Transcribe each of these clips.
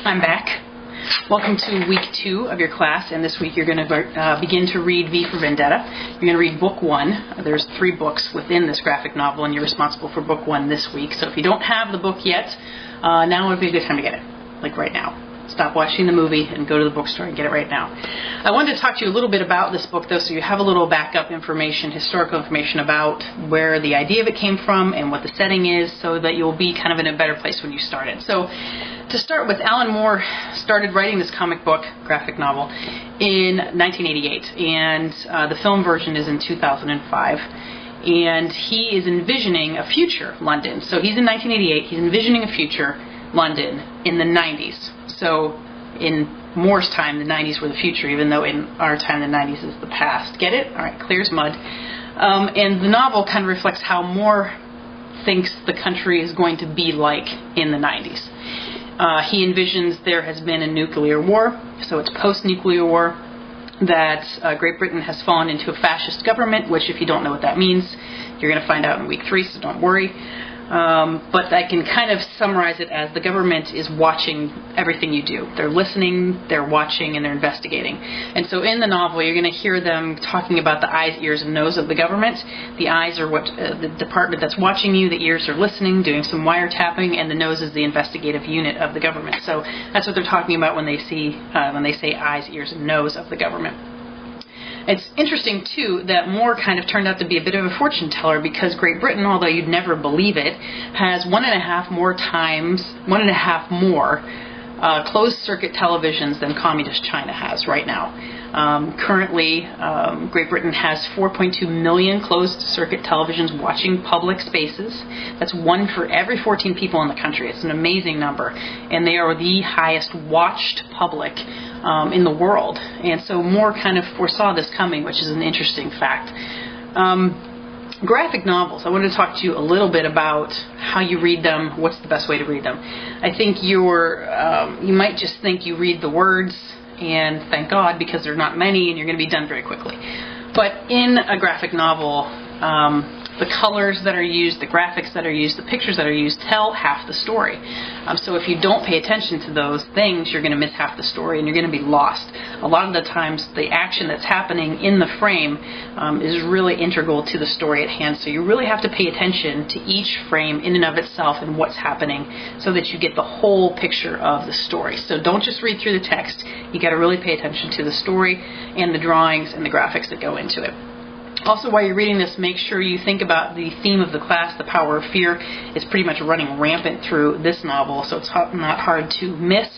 I'm back. Welcome to week 2 of your class, and this week you're going to begin to read V for Vendetta. You're going to read book 1. There's 3 books within this graphic novel, and you're responsible for book 1 this week. So if you don't have the book yet, now would be a good time to get it, like right now. Stop watching the movie and go to the bookstore and get it right now. I wanted to talk to you a little bit about this book, though, so you have a little backup information, historical information about where the idea of it came from and what the setting is, so that you'll be kind of in a better place when you start it. So, to start with, Alan Moore started writing this comic book, graphic novel, in 1988, and the film version is in 2005. And he is envisioning a future London. So he's in 1988, he's envisioning a future London in the 90s. So in Moore's time, the 90s were the future, even though in our time, the 90s is the past. Get it? All right, clear as mud. And the novel kind of reflects how Moore thinks the country is going to be like in the 90s. He envisions there has been a nuclear war, so it's post-nuclear war, that Great Britain has fallen into a fascist government, which if you don't know what that means, you're going to find out in week 3, so don't worry. But I can kind of summarize it as the government is watching everything you do. They're listening, they're watching, and they're investigating. And so in the novel, you're going to hear them talking about the eyes, ears, and nose of the government. The eyes are what the department that's watching you, the ears are listening, doing some wiretapping, and the nose is the investigative unit of the government. So that's what they're talking about when they say eyes, ears, and nose of the government. It's interesting, too, that Moore kind of turned out to be a bit of a fortune teller, because Great Britain, although you'd never believe it, has 1.5 more closed-circuit televisions than Communist China has right now. Currently, Great Britain has 4.2 million closed-circuit televisions watching public spaces. That's 1 for every 14 people in the country. It's an amazing number. And they are the highest watched public in the world. And so Moore kind of foresaw this coming, which is an interesting fact. Graphic novels, I wanted to talk to you a little bit about how you read them, what's the best way to read them. I think you might just think you read the words, and thank God, because there are not many, and you're going to be done very quickly. But in a graphic novel, the colors that are used, the graphics that are used, the pictures that are used tell half the story. So if you don't pay attention to those things, you're going to miss half the story and you're going to be lost. A lot of the times, the action that's happening in the frame is really integral to the story at hand. So you really have to pay attention to each frame in and of itself and what's happening, so that you get the whole picture of the story. So don't just read through the text. You got to really pay attention to the story and the drawings and the graphics that go into it. Also, while you're reading this, make sure you think about the theme of the class, the power of fear. It's pretty much running rampant through this novel, so it's not hard to miss.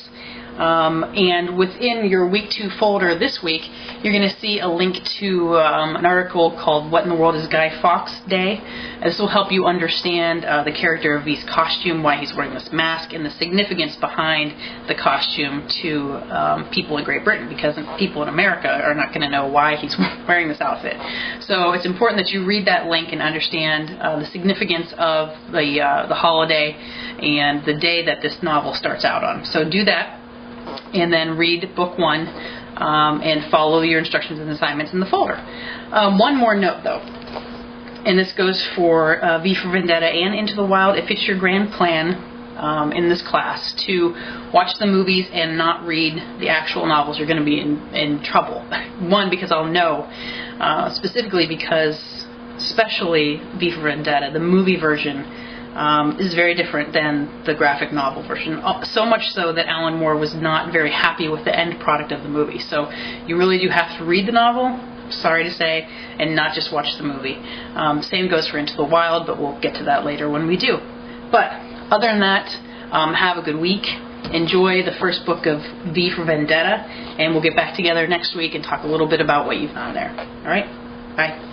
And within your week 2 folder this week, you're going to see a link to an article called What in the World is Guy Fawkes Day? This will help you understand the character of V's costume, why he's wearing this mask, and the significance behind the costume to people in Great Britain, because people in America are not going to know why he's wearing this outfit. So it's important that you read that link and understand the significance of the holiday and the day that this novel starts out on. So do that, and then read book 1 and follow your instructions and assignments in the folder. One more note, though, and this goes for V for Vendetta and Into the Wild. If it's your grand plan in this class to watch the movies and not read the actual novels, you're going to be in trouble. One, because I'll know, specifically because, especially V for Vendetta, the movie version is very different than the graphic novel version. So much so that Alan Moore was not very happy with the end product of the movie. So you really do have to read the novel, sorry to say, and not just watch the movie. Same goes for Into the Wild, but we'll get to that later when we do. But other than that, have a good week. Enjoy the first book of V for Vendetta, and we'll get back together next week and talk a little bit about what you found there. All right? Bye.